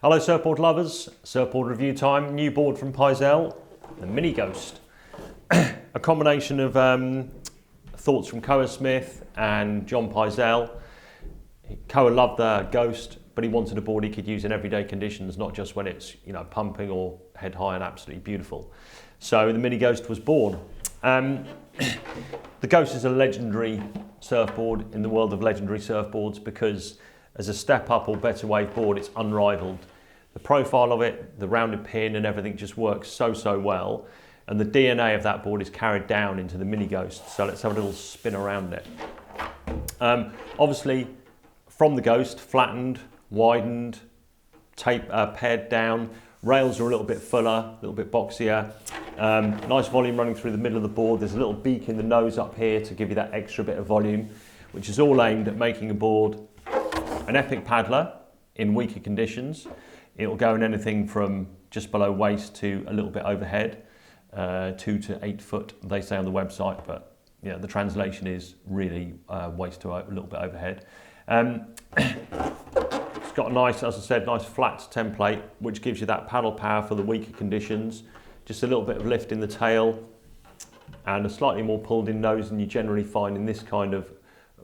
Hello surfboard lovers, surfboard review time, new board from Pyzel, the Mini Ghost. A combination of thoughts from Koa Smith and John Pyzel. Koa loved the Ghost, but he wanted a board he could use in everyday conditions, not just when it's pumping or head high and absolutely beautiful. So the Mini Ghost was born. The Ghost is a legendary surfboard in the world of legendary surfboards because as a step up or better wave board, it's unrivaled. The profile of it, the rounded pin and everything just works so well. And the DNA of that board is carried down into the Mini Ghost. So let's have a little spin around it. Obviously, from the Ghost, flattened, widened, pared down. Rails are a little bit fuller, a little bit boxier. Nice volume running through the middle of the board. There's a little beak in the nose up here to give you that extra bit of volume, which is all aimed at making a board an epic paddler in weaker conditions. It'll go in anything from just below waist to a little bit overhead, 2 to 8 foot, they say on the website, but yeah, the translation is really waist to a little bit overhead. It's got a nice, as I said, nice flat template, which gives you that paddle power for the weaker conditions. Just a little bit of lift in the tail and a slightly more pulled in nose than you generally find in this kind of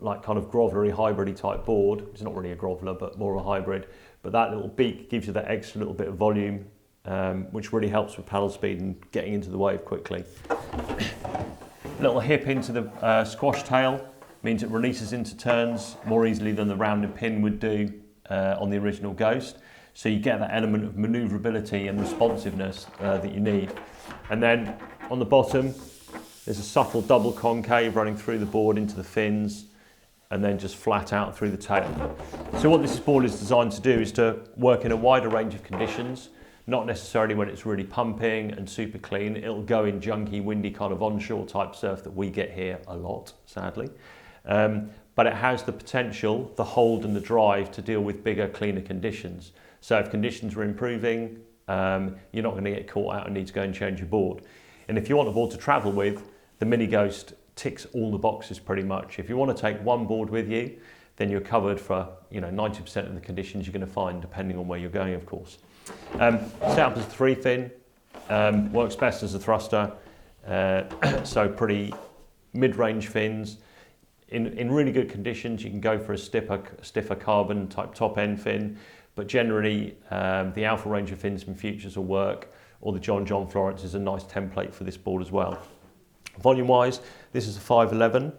groveler-y, hybrid-y type board. It's not really a groveler, but more a hybrid. But that little beak gives you that extra little bit of volume, which really helps with paddle speed and getting into the wave quickly. Little hip into the squash tail means it releases into turns more easily than the rounded pin would do on the original Ghost. So you get that element of manoeuvrability and responsiveness that you need. And then on the bottom, there's a subtle double concave running through the board into the fins and then just flat out through the tail. So what this board is designed to do is to work in a wider range of conditions, not necessarily when it's really pumping and super clean. It'll go in junky, windy kind of onshore type surf that we get here a lot, sadly. But it has the potential, the hold and the drive to deal with bigger, cleaner conditions. So if conditions are improving, you're not going to get caught out and need to go and change your board. And if you want a board to travel with, the Mini Ghost ticks all the boxes pretty much. If you want to take one board with you, then you're covered for 90% of the conditions you're going to find, depending on where you're going, of course. Set up as a 3-fin, works best as a thruster, so pretty mid-range fins. In really good conditions, you can go for a stiffer carbon type top end fin, but generally the Alpha range of fins from Futures will work, or the John Florence is a nice template for this board as well. Volume wise, this is a 511,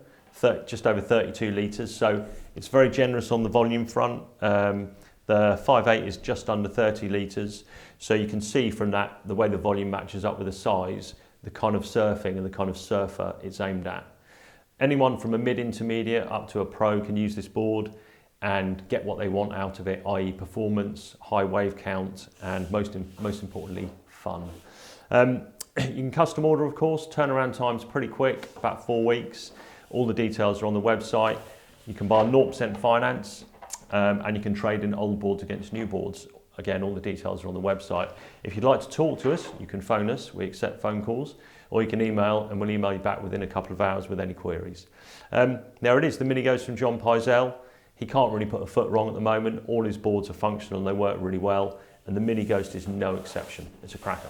just over 32 litres, so it's very generous on the volume front. The 5.8 is just under 30 litres, so you can see from that, the way the volume matches up with the size, the kind of surfing and the kind of surfer it's aimed at. Anyone from a mid-intermediate up to a pro can use this board and get what they want out of it, i.e. performance, high wave count, and most importantly, fun. You can custom order, of course. Turnaround time's pretty quick, about 4 weeks. All the details are on the website. You can buy 0% finance, and you can trade in old boards against new boards. Again, all the details are on the website. If you'd like to talk to us, you can phone us. We accept phone calls. Or you can email, and we'll email you back within a couple of hours with any queries. There it is, the Mini Ghost from John Pyzel. He can't really put a foot wrong at the moment. All his boards are functional and they work really well. And the Mini Ghost is no exception. It's a cracker.